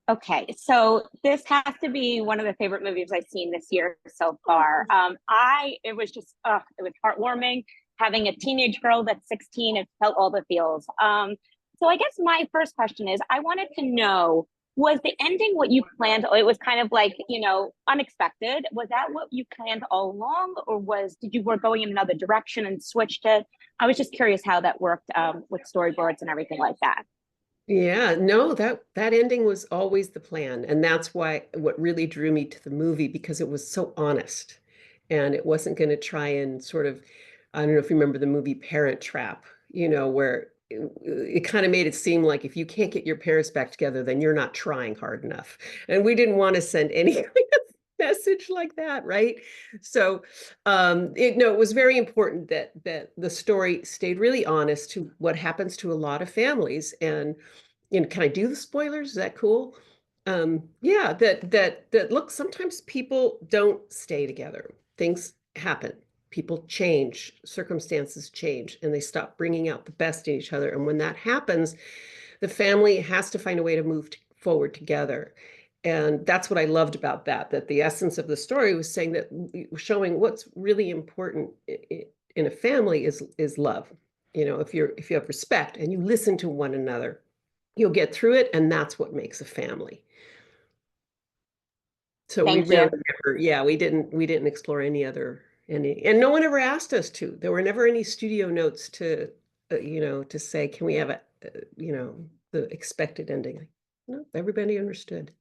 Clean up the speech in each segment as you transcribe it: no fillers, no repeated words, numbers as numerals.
Okay, so this has to be one of the favorite movies I've seen this year so far. It was just, it was heartwarming. Having a teenage girl that's 16, it felt all the feels. So I guess my first question is, I wanted to know, was the ending what you planned? It was kind of like, unexpected. Was that what you planned all along, or did you were going in another direction and switched it? I was just curious how that worked with storyboards and everything like that. Yeah, no, that ending was always the plan. And that's why what really drew me to the movie because it was so honest. And it wasn't going to try and sort of, I don't know if you remember the movie Parent Trap, where it kind of made it seem like if you can't get your parents back together, then you're not trying hard enough. And we didn't want to send any kind of message like that, right? So it was very important that the story stayed really honest to what happens to a lot of families. And can I do the spoilers? Is that cool? Yeah, that look, sometimes people don't stay together. Things happen. People change, circumstances change, and they stop bringing out the best in each other. And when that happens, the family has to find a way to move forward together. And that's what I loved about that the essence of the story was saying that, showing what's really important in a family is love. If you have respect and you listen to one another, you'll get through it, and that's what makes a family. So we Thank really you. never, yeah, we didn't explore any, and no one ever asked us to. There were never any studio notes to say, can we have the expected ending? No, everybody understood.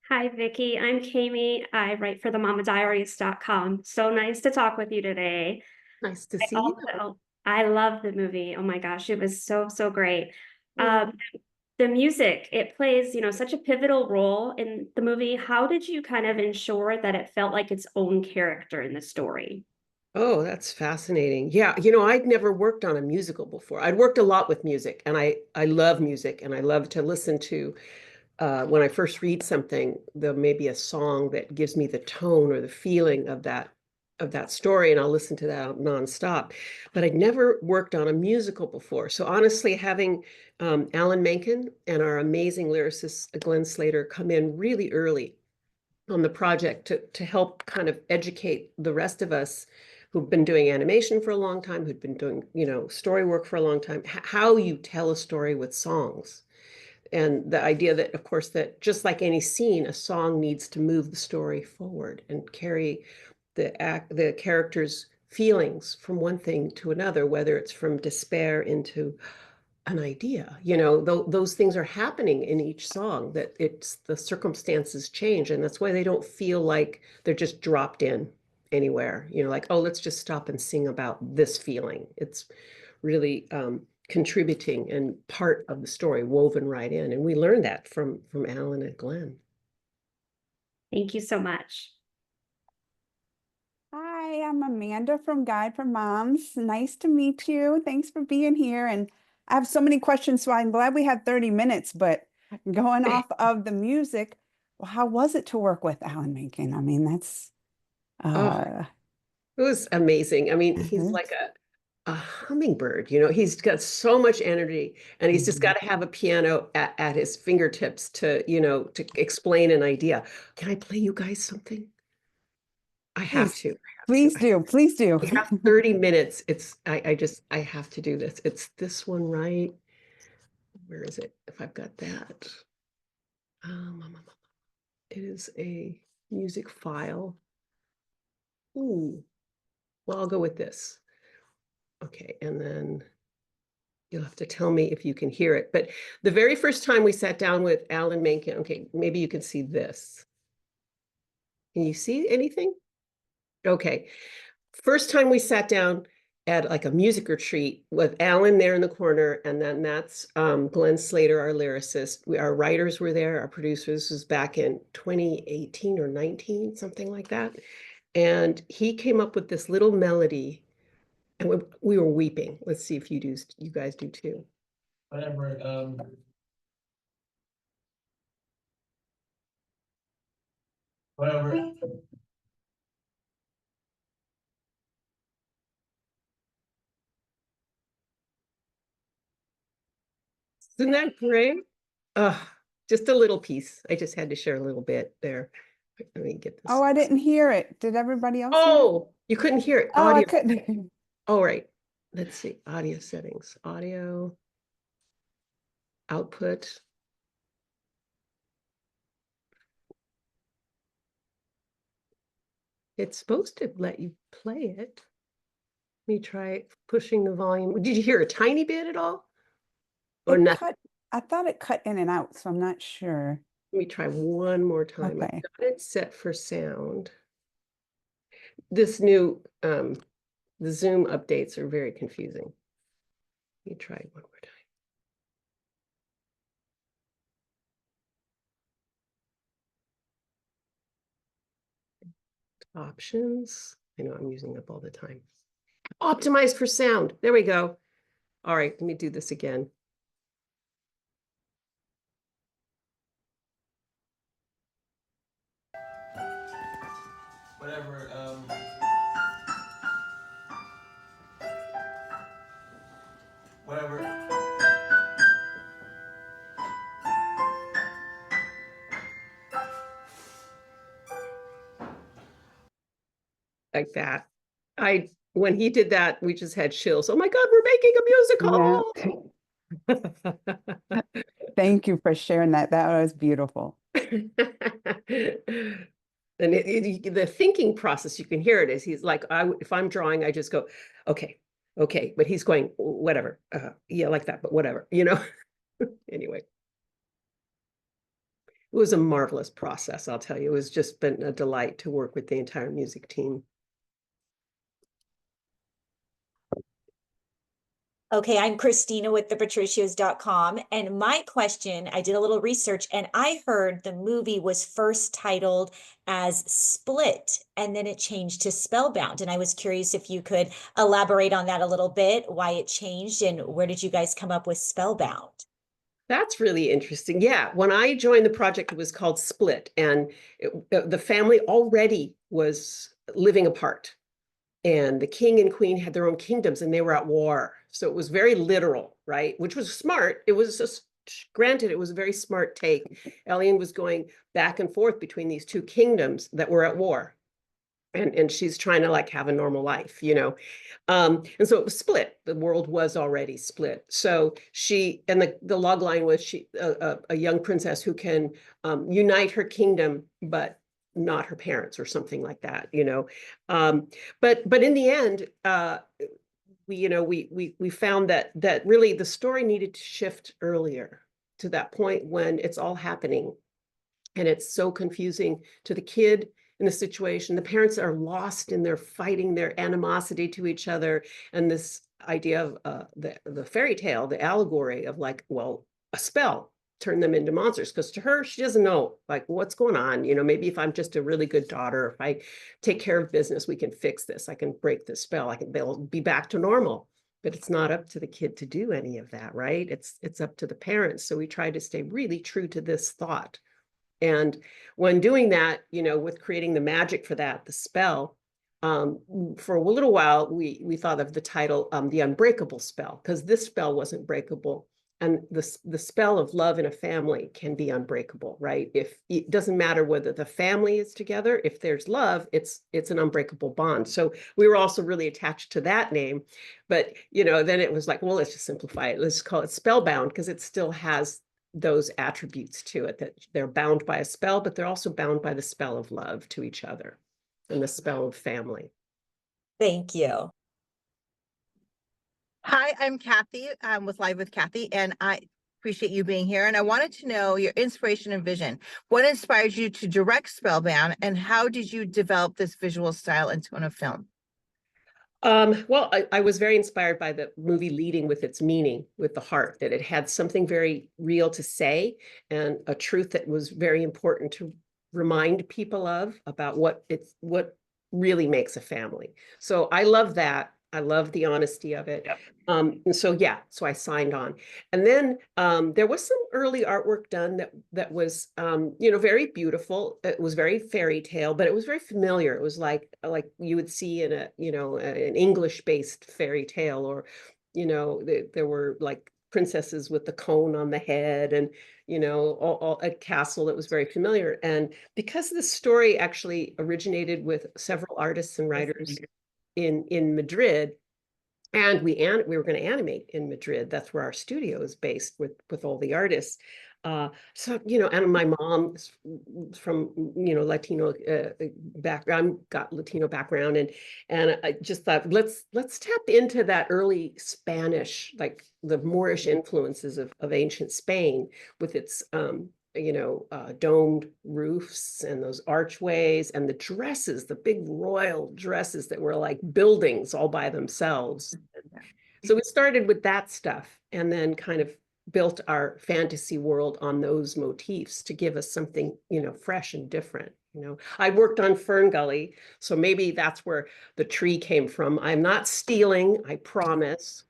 Hi, Vicky. I'm Kami. I write for the mamadiaries.com. So nice to talk with you today. Nice to I see you. I love the movie. Oh my gosh, it was so, so great. Yeah. The music, it plays, such a pivotal role in the movie. How did you kind of ensure that it felt like its own character in the story? Oh, that's fascinating. Yeah, I'd never worked on a musical before. I'd worked a lot with music, and I love music, and I love to listen to when I first read something, there may be a song that gives me the tone or the feeling of that story, and I'll listen to that nonstop. But I'd never worked on a musical before. So honestly, having Alan Menken and our amazing lyricist Glenn Slater come in really early on the project to help kind of educate the rest of us who've been doing animation for a long time, who'd been doing, story work for a long time, how you tell a story with songs. And the idea that, of course, that just like any scene, a song needs to move the story forward and carry the character's feelings from one thing to another, whether it's from despair into an idea. Those things are happening in each song, that it's the circumstances change, and that's why they don't feel like they're just dropped in anywhere, like, oh, let's just stop and sing about this feeling. It's really contributing and part of the story, woven right in. And we learned that from Alan and Glenn. Thank you so much. Hi, I'm Amanda from Guide for Moms. Nice to meet you. Thanks for being here. And I have so many questions, so I'm glad we had 30 minutes, but going off of the music, well, how was it to work with Alan Menken? I mean, that's Oh, it was amazing. I mean, he's mhm, like a hummingbird, he's got so much energy, and he's just mhm. got to have a piano at his fingertips to explain an idea. Can I play you guys something? I have Please, to. I have to. please do. Please do. We have 30 minutes. I have to do this. It's this one, right? Where is it? If I've got that. It is a music file. Ooh, well, I'll go with this. Okay, and then you'll have to tell me if you can hear it. But the very first time we sat down with Alan Menken, okay, maybe you can see this. Can you see anything? Okay. First time we sat down at like a music retreat with Alan there in the corner, and then that's Glenn Slater, our lyricist. Our writers were there, our producers. This was back in 2018 or 19, something like that. And he came up with this little melody, and we were weeping. Let's see if you guys do too. Whatever. Whatever. Isn't that great? Just a little piece. I just had to share a little bit there. Let me get this. Oh, I didn't hear it. Did everybody else hear it? Oh, you couldn't hear it. Oh, I Audio. couldn't. Oh, right. Let's see. Audio settings. Audio. Output. It's supposed to let you play it. Let me try pushing the volume. Did you hear a tiny bit at all? Or It nothing? cut, I thought it cut in and out, so I'm not sure. Let me try one more time. Okay. I've got it set for sound. This new, the Zoom updates are very confusing. Let me try one more time. Options. I know I'm using up all the time. Optimize for sound. There we go. All right, let me do this again. Whatever, whatever. Like that. When he did that, we just had chills. Oh my God, we're making a musical. Thank you for sharing that. That was beautiful. And the thinking process, you can hear it is he's like, if I'm drawing, I just go, okay, but he's going, whatever, yeah, like that, but whatever, Anyway, it was a marvelous process, I'll tell you. It was just been a delight to work with the entire music team. Okay, I'm Christina with thepatricios.com. And my question, I did a little research and I heard the movie was first titled as Split and then it changed to Spellbound. And I was curious if you could elaborate on that a little bit, why it changed and where did you guys come up with Spellbound? That's really interesting. Yeah, when I joined the project, it was called Split, and the family already was living apart. And the king and queen had their own kingdoms and they were at war. So it was very literal, right? Which was smart. It was just, granted, it was a very smart take. Ellian was going back and forth between these two kingdoms that were at war. And she's trying to like have a normal life, and so it was split. The world was already split. So she, and the log line was a young princess who can unite her kingdom, but not her parents or something like that, but in the end, we found that really the story needed to shift earlier to that point when it's all happening and it's so confusing to the kid in the situation. The parents are lost in their fighting, their animosity to each other, and this idea of the fairy tale, the allegory of like, well, a spell turn them into monsters, because to her, she doesn't know like what's going on. Maybe if I'm just a really good daughter, if I take care of business, we can fix this. I can break this spell. They'll be back to normal. But it's not up to the kid to do any of that, right? It's up to the parents. So we try to stay really true to this thought. And when doing that, with creating the magic for that, the spell, for a little while, we thought of the title, The Unbreakable Spell, because this spell wasn't breakable. And the spell of love in a family can be unbreakable, right? If it doesn't matter whether the family is together, if there's love, it's an unbreakable bond. So we were also really attached to that name. But, then it was like, well, let's just simplify it. Let's call it Spellbound, because it still has those attributes to it, that they're bound by a spell, but they're also bound by the spell of love to each other and the spell of family. Thank you. Hi, I'm Kathy. I'm with Live with Kathy, and I appreciate you being here. And I wanted to know your inspiration and vision. What inspired you to direct Spellbound, and how did you develop this visual style and tone of film? Well, I was very inspired by the movie leading with its meaning, with the heart, that it had something very real to say and a truth that was very important to remind people of, about what really makes a family. So I love that. I love the honesty of it. Yep. And so I signed on. And then there was some early artwork done that was very beautiful. It was very fairy tale, but it was very familiar. It was like you would see in an English-based fairy tale, or there were like princesses with the cone on the head, and a castle that was very familiar. And because the story actually originated with several artists and writers in Madrid, and we were going to animate in Madrid. That's where our studio is based with all the artists. So, and my mom is from, Latino background, got Latino background. And I just thought, let's tap into that early Spanish, like the Moorish influences of ancient Spain with its, domed roofs and those archways and the dresses, the big royal dresses that were like buildings all by themselves. So we started with that stuff and then kind of built our fantasy world on those motifs to give us something, fresh and different. I worked on Fern Gully, so maybe that's where the tree came from. I'm not stealing, I promise.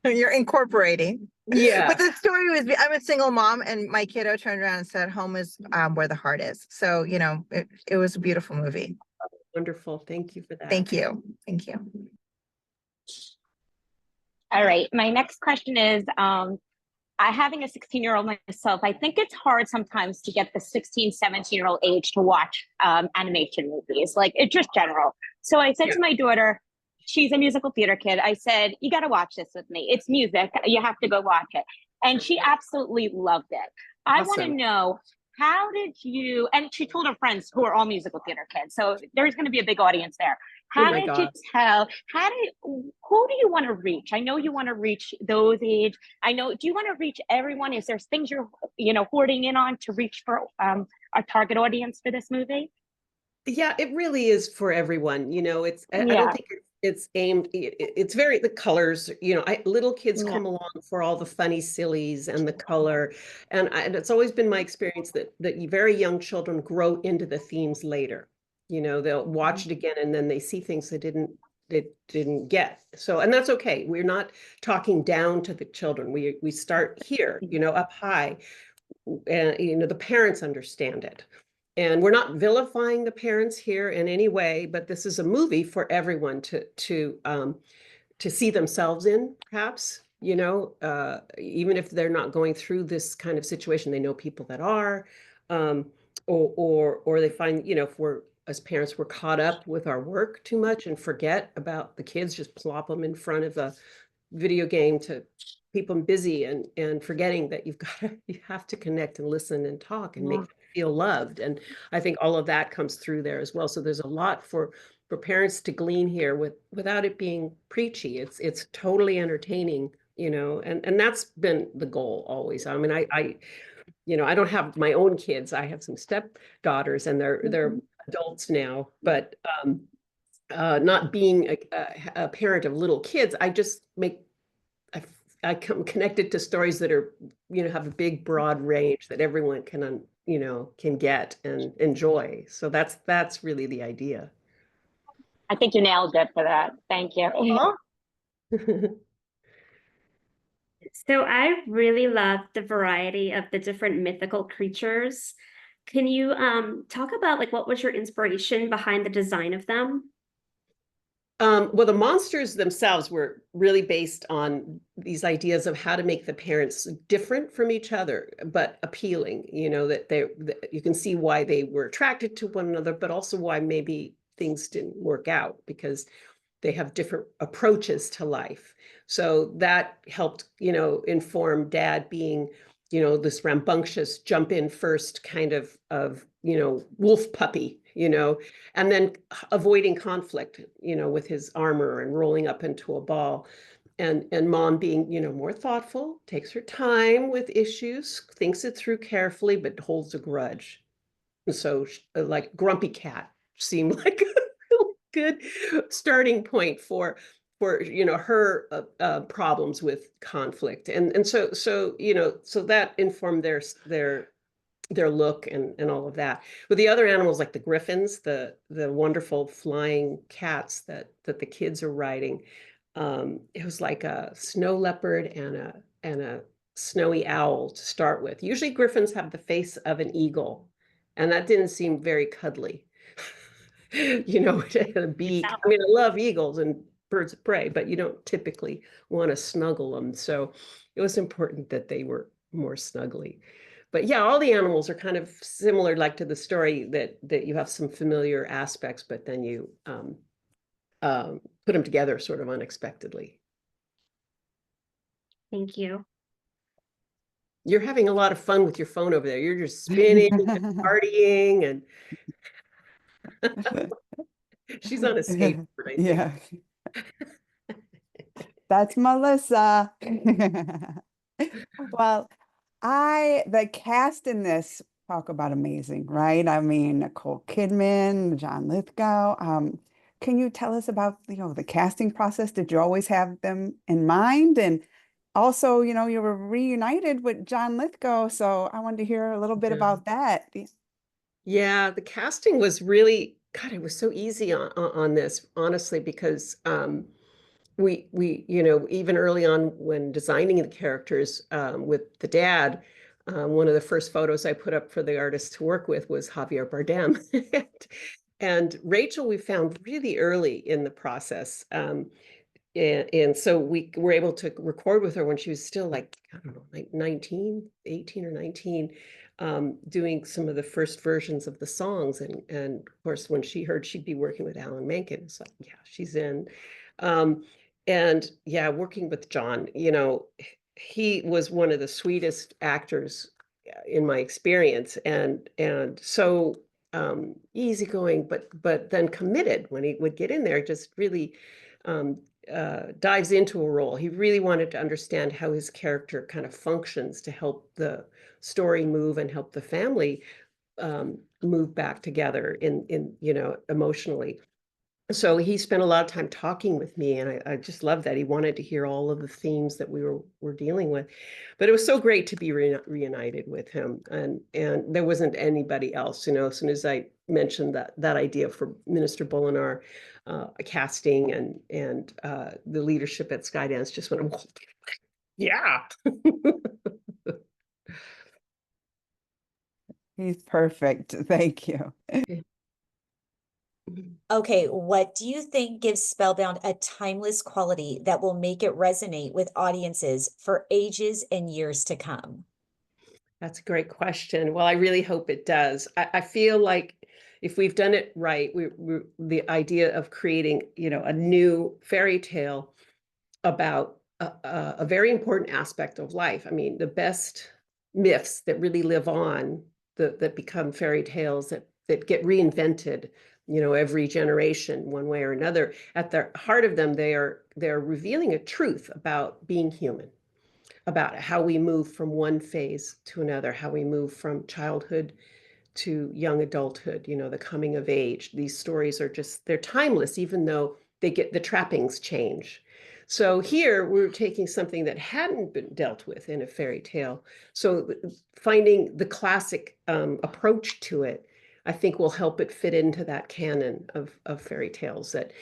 You're incorporating. Yeah. But the story was, I'm a single mom, and my kiddo turned around and said, home is where the heart is. So, it was a beautiful movie. Wonderful. Thank you for that. Thank you. Thank you. All right. My next question is, I having a 16-year-old myself, I think it's hard sometimes to get the 16, 17-year-old age to watch animation movies, like it's just general. So I said to my daughter, she's a musical theater kid. I said, you got to watch this with me. It's music. You have to go watch it. And she absolutely loved it. I want to know, how did you, and she told her friends who are all musical theater kids, so there's going to be a big audience there. How did you tell, who do you want to reach? I know you want to reach those age. I know, do you want to reach everyone? Is there things you're, hoarding in on to reach for our target audience for this movie? Yeah, it really is for everyone. I don't think it's aimed, it's very, the colors, little kids come along for all the funny sillies and the color. And it's always been my experience that very young children grow into the themes later. They'll watch it again and then they see things they didn't get. So, and that's okay. We're not talking down to the children. We start here, up high. And, the parents understand it. And we're not vilifying the parents here in any way, but this is a movie for everyone to see themselves in, perhaps, even if they're not going through this kind of situation, they know people that are, or they find, if we're, as parents, we're caught up with our work too much and forget about the kids, just plop them in front of a video game to keep them busy and forgetting that you have to connect and listen and talk and make them feel loved. And I think all of that comes through there as well. So there's a lot for parents to glean here without it being preachy. It's totally entertaining, and that's been the goal always. I mean, I don't have my own kids. I have some stepdaughters and they're adults now, but not being a parent of little kids, I just I come connected to stories that are, have a big, broad range that everyone can get and enjoy. So that's really the idea. I think you nailed it for that. Thank you. So I really love the variety of the different mythical creatures. Can you talk about what was your inspiration behind the design of them? Well, the monsters themselves were really based on these ideas of how to make the parents different from each other, but appealing, that you can see why they were attracted to one another, but also why maybe things didn't work out because they have different approaches to life. So that helped, inform Dad being, this rambunctious jump in first kind of wolf puppy, and then avoiding conflict, with his armor and rolling up into a ball. And Mom being, more thoughtful, takes her time with issues, thinks it through carefully, but holds a grudge. And so like Grumpy Cat seemed like a real good starting point for her problems with conflict. And so that informed their look and all of that. With the other animals, like the griffins, the wonderful flying cats that the kids are riding, it was like a snow leopard and a snowy owl to start with. Usually griffins have the face of an eagle, and that didn't seem very cuddly. A beak. I mean, I love eagles and birds of prey, but you don't typically want to snuggle them. So it was important that they were more snuggly. But yeah, all the animals are kind of similar, like to the story that you have some familiar aspects, but then you put them together sort of unexpectedly. Thank you. You're having a lot of fun with your phone over there. You're just spinning and partying, and she's on a skateboard, I think. Yeah. That's Melissa. Well, the cast in this, talk about amazing, right? I mean, Nicole Kidman, John Lithgow. Can you tell us about, the casting process? Did you always have them in mind? And also, you were reunited with John Lithgow, so I wanted to hear a little bit Yeah. about that. Yeah, the casting was really, God, it was so easy on this, honestly, because we even early on when designing the characters with the dad, one of the first photos I put up for the artist to work with was Javier Bardem. And Rachel, we found really early in the process. And so we were able to record with her when she was still like, I don't know, like 18 or 19, doing some of the first versions of the songs. And of course, when she heard she'd be working with Alan Menken, it's like, yeah, she's in. And yeah, working with John, he was one of the sweetest actors in my experience, and so easygoing, but then committed when he would get in there, just really dives into a role. He really wanted to understand how his character kind of functions to help the story move and help the family move back together in emotionally. So he spent a lot of time talking with me, and I just love that. He wanted to hear all of the themes that we were dealing with. But it was so great to be reunited with him, and there wasn't anybody else. As soon as I mentioned that idea for Minister Bolinar, casting and the leadership at Skydance just went, yeah. He's perfect. Thank you. Okay, what do you think gives Spellbound a timeless quality that will make it resonate with audiences for ages and years to come? That's a great question. Well, I really hope it does. I feel like if we've done it right, the idea of creating, a new fairy tale about a very important aspect of life. I mean, the best myths that really live on, that become fairy tales that get reinvented, every generation, one way or another. At the heart of them, they're revealing a truth about being human, about how we move from one phase to another, how we move from childhood to young adulthood, the coming of age. These stories are they're timeless, even though the trappings change. So here we're taking something that hadn't been dealt with in a fairy tale. So finding the classic approach to it, I think, will help it fit into that canon of fairy tales, that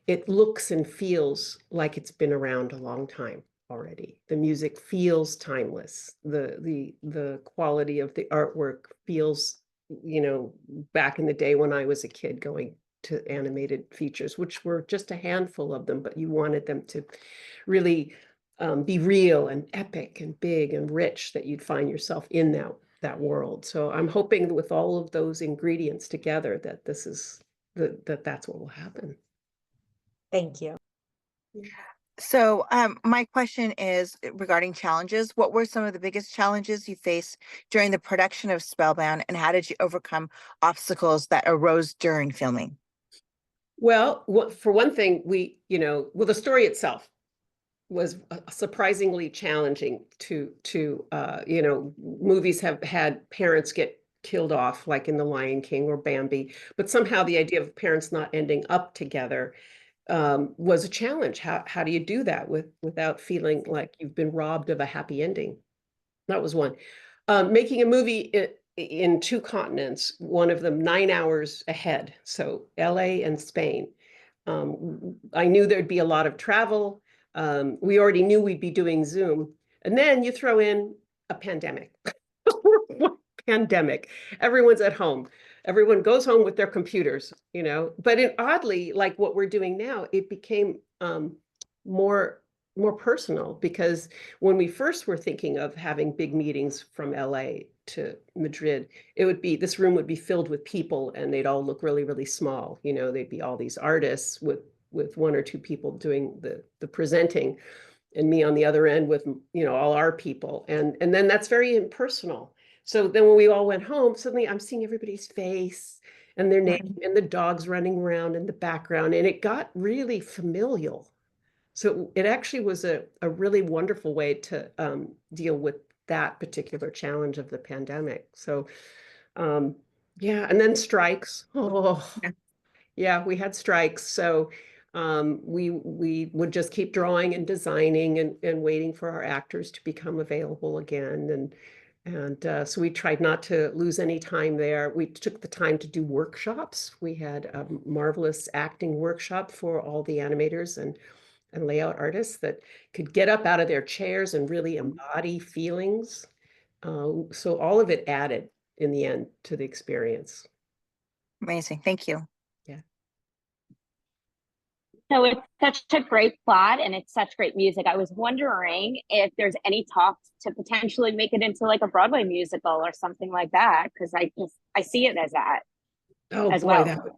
it looks and feels like it's been around a long time already. The music feels timeless. The quality of the artwork feels, back in the day when I was a kid going to animated features, which were just a handful of them, but you wanted them to really be real and epic and big and rich, that you'd find yourself in that world. So I'm hoping that with all of those ingredients together, that that's what will happen. Thank you. So my question is regarding challenges. What were some of the biggest challenges you faced during the production of Spellbound, and how did you overcome obstacles that arose during filming? Well, for one thing, the story itself was surprisingly challenging to movies have had parents get killed off, like in The Lion King or Bambi, but somehow the idea of parents not ending up together was a challenge. How do you do that without feeling like you've been robbed of a happy ending? That was one. Making a movie in two continents, one of them 9 hours ahead, so LA and Spain. I knew there'd be a lot of travel. We already knew we'd be doing Zoom. And then you throw in a pandemic. Pandemic. Everyone's at home. everyone goes home with their computers, you know, but oddly, like what we're doing now, it became more personal, because when we first were thinking of having big meetings from LA to Madrid, this room would be filled with people and they'd all look really, really small. You know, they'd be all these artists with one or two people doing the presenting, and me on the other end with, you know, all our people. And then that's very impersonal. So then when we all went home, suddenly I'm seeing everybody's face and their name and the dogs running around in the background, and it got really familial. So it actually was a really wonderful way to deal with that particular challenge of the pandemic. So yeah, and then strikes. Oh, yeah, we had strikes. So we would just keep drawing and designing and waiting for our actors to become available again. And so we tried not to lose any time there. We took the time to do workshops. We had a marvelous acting workshop for all the animators and layout artists that could get up out of their chairs and really embody feelings. So all of it added in the end to the experience. Amazing. Thank you. Yeah. So it's such a great plot and it's such great music. I was wondering if there's any talks to potentially make it into like a Broadway musical or something like that, because I see it as that. Oh as boy, well.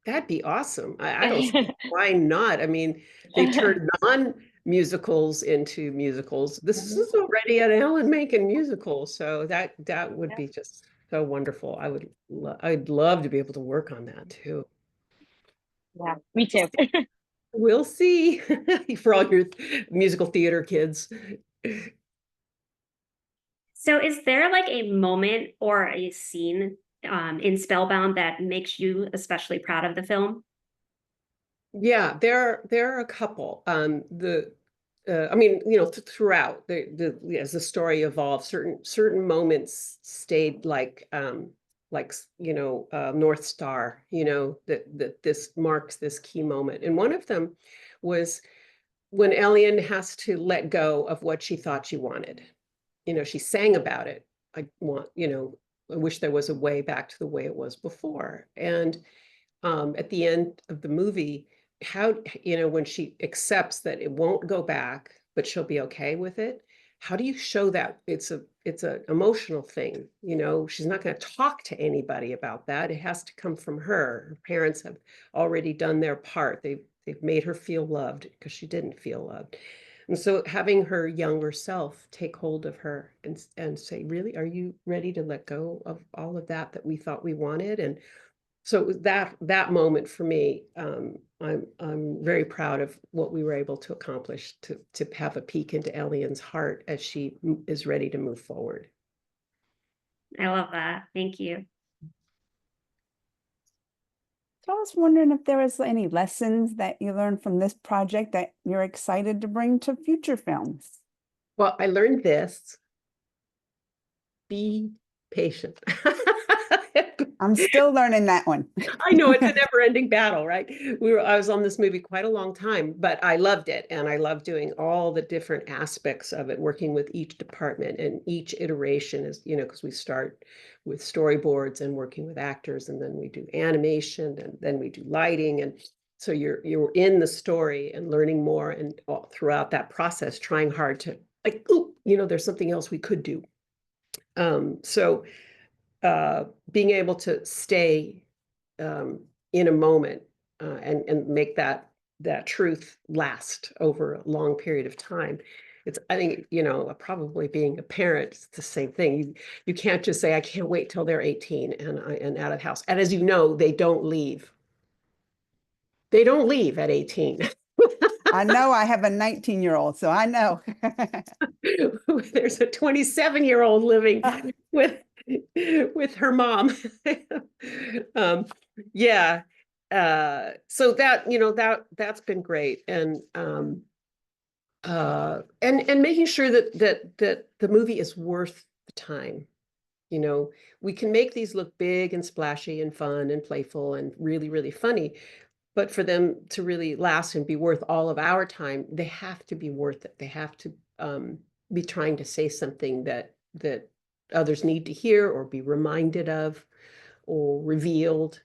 that'd be awesome. I don't see why not. I mean, they turned non-musicals into musicals. This is already an Alan Menken musical, so that would be just so wonderful. I'd love to be able to work on that too. Yeah, me too. We'll see for all your musical theater kids. So is there like a moment or a scene in Spellbound that makes you especially proud of the film? Yeah, there are a couple. I mean, you know, throughout as the story evolved, certain moments stayed like you know, North Star. You know, that this marks this key moment, and one of them was when Ellian has to let go of what she thought she wanted. You know, she sang about it. You know, I wish there was a way back to the way it was before. And at the end of the movie, how, you know, when she accepts that it won't go back, but she'll be okay with it, how do you show that it's an emotional thing? You know, she's not going to talk to anybody about that. It has to come from her. Her parents have already done their part. They've made her feel loved because she didn't feel loved. And so having her younger self take hold of her and say, really, are you ready to let go of all of that we thought we wanted? And so it was that moment for me. I'm very proud of what we were able to accomplish to have a peek into Ellian's heart as she is ready to move forward. I love that. Thank you. So I was wondering if there was any lessons that you learned from this project that you're excited to bring to future films. Well, I learned this: be patient. I'm still learning that one. I know it's a never-ending battle, right? I was on this movie quite a long time, but I loved it, and I love doing all the different aspects of it, working with each department, and each iteration is, you know, because we start with storyboards and working with actors, and then we do animation, and then we do lighting, and so you're in the story and learning more, and all throughout that process, trying hard to like, oh, you know, there's something else we could do. Being able to stay in a moment and make that truth last over a long period of time. I think, you know, probably being a parent, it's the same thing. You can't just say, I can't wait till they're 18 and out of the house. And as you know, they don't leave. They don't leave at 18. I know I have a 19-year-old, so I know. There's a 27-year-old living with her mom. Yeah. So that, you know, that's been great. And making sure that the movie is worth the time. You know, we can make these look big and splashy and fun and playful and really, really funny, but for them to really last and be worth all of our time, they have to be worth it. They have to be trying to say something that others need to hear or be reminded of, or revealed.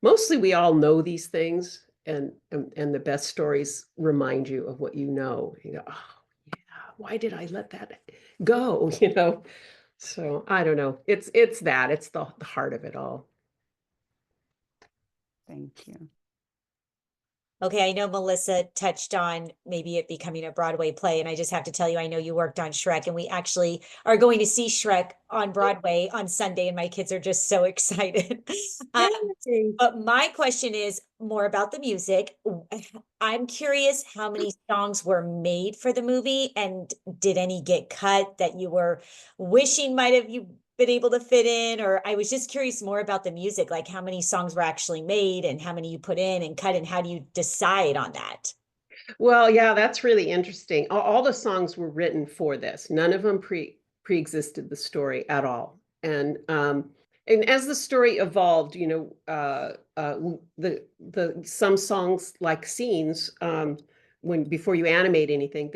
Mostly we all know these things, and the best stories remind you of what you know. You go, oh yeah, why did I let that go? So I don't know. It's the heart of it all. Thank you. Okay, I know Melissa touched on maybe it becoming a Broadway play, and I just have to tell you, I know you worked on Shrek, and we actually are going to see Shrek on Broadway on Sunday, and my kids are just so excited. But my question is more about the music. I'm curious how many songs were made for the movie, and did any get cut that you were wishing might have you been able to fit in? Or I was just curious more about the music, like how many songs were actually made and how many you put in and cut, and how do you decide on that? Well, yeah, that's really interesting. All the songs were written for this. None of them pre-existed the story at all. And as the story evolved, the some songs, like scenes, before you animate anything,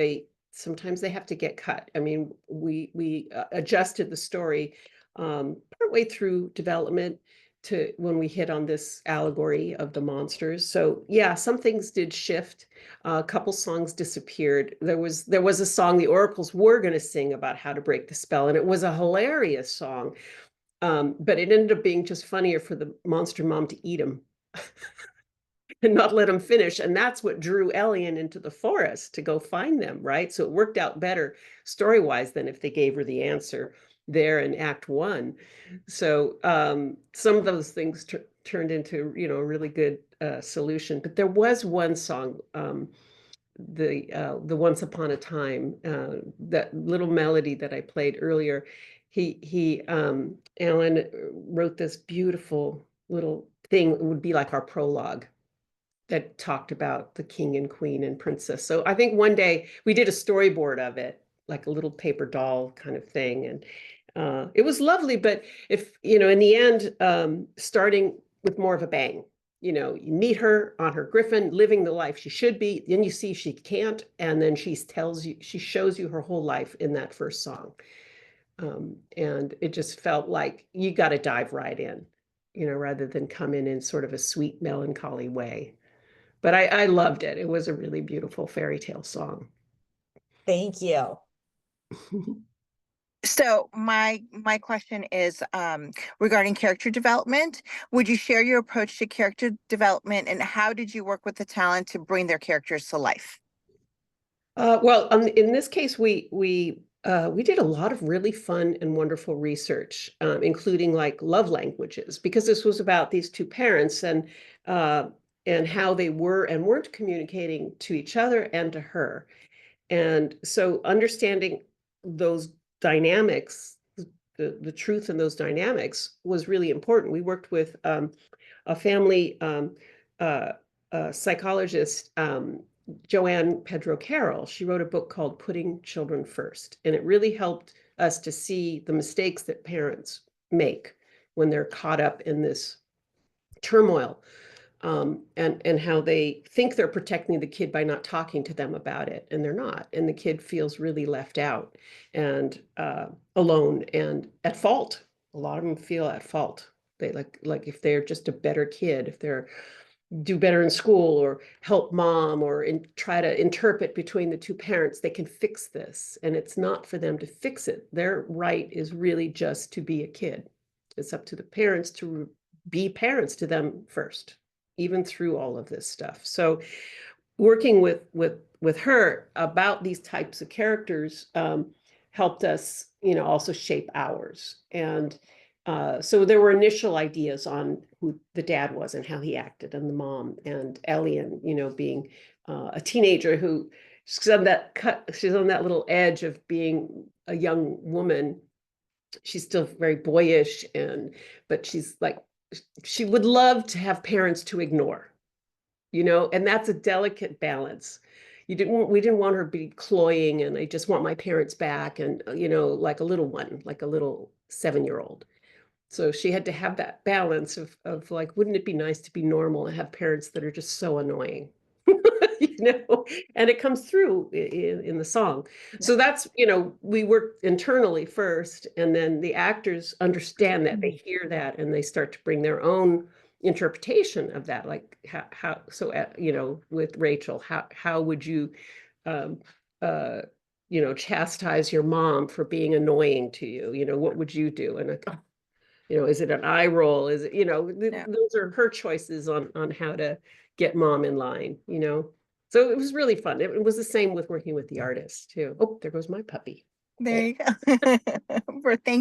sometimes they have to get cut. I mean, we adjusted the story partway through development to when we hit on this allegory of the monsters. So yeah, some things did shift. A couple songs disappeared. There was a song the oracles were going to sing about how to break the spell, and it was a hilarious song. But it ended up being just funnier for the monster mom to eat him and not let him finish. And that's what drew Ellian into the forest to go find them, right? So it worked out better story-wise than if they gave her the answer there in Act 1. So some of those things turned into, a really good solution. But there was one song, the Once Upon a Time, that little melody that I played earlier. Alan wrote this beautiful little thing. It would be like our prologue that talked about the king and queen and princess. So I think one day we did a storyboard of it, like a little paper doll kind of thing. And it was lovely, but in the end, starting with more of a bang, you meet her on her griffin, living the life she should be, then you see she can't, and then she shows you her whole life in that first song. And it just felt like you got to dive right in, rather than come in sort of a sweet, melancholy way. But I loved it. It was a really beautiful fairy tale song. Thank you. So my question is regarding character development. Would you share your approach to character development, and how did you work with the talent to bring their characters to life? Well, in this case, we did a lot of really fun and wonderful research, including like love languages, because this was about these two parents and how they were and weren't communicating to each other and to her. And so understanding those dynamics, the truth in those dynamics was really important. We worked with a family psychologist, Joanne Pedro Carroll. She wrote a book called Putting Children First, and it really helped us to see the mistakes that parents make when they're caught up in this turmoil, and how they think they're protecting the kid by not talking to them about it, and they're not, and the kid feels really left out and alone and at fault. A lot of them feel at fault. They like if they're just a better kid, if they're do better in school or help mom or try to interpret between the two parents, they can fix this. And it's not for them to fix it. Their right is really just to be a kid. It's up to the parents to be parents to them first, even through all of this stuff. So working with her about these types of characters helped us, also shape ours. And so there were initial ideas on who the dad was and how he acted, and the mom, and Ellian, being a teenager who she's on that little edge of being a young woman. She's still very boyish, but she's like, she would love to have parents to ignore, and that's a delicate balance. We didn't want her to be cloying and I just want my parents back, and like a little one, like a little 7-year-old. So she had to have that balance of like, wouldn't it be nice to be normal and have parents that are just so annoying? you know, and it comes through in the song. So that's, you know, we work internally first, and then the actors understand that, they hear that, and they start to bring their own interpretation of that. Like how so, you know, with Rachel, how would you, you know, chastise your mom for being annoying to you? You know, what would you do? And you know, is it an eye roll? Is it, you know, those are her choices on how to get mom in line, you know? So it was really fun. It was the same with working with the artists too. Oh, there goes my puppy. There you go. Thank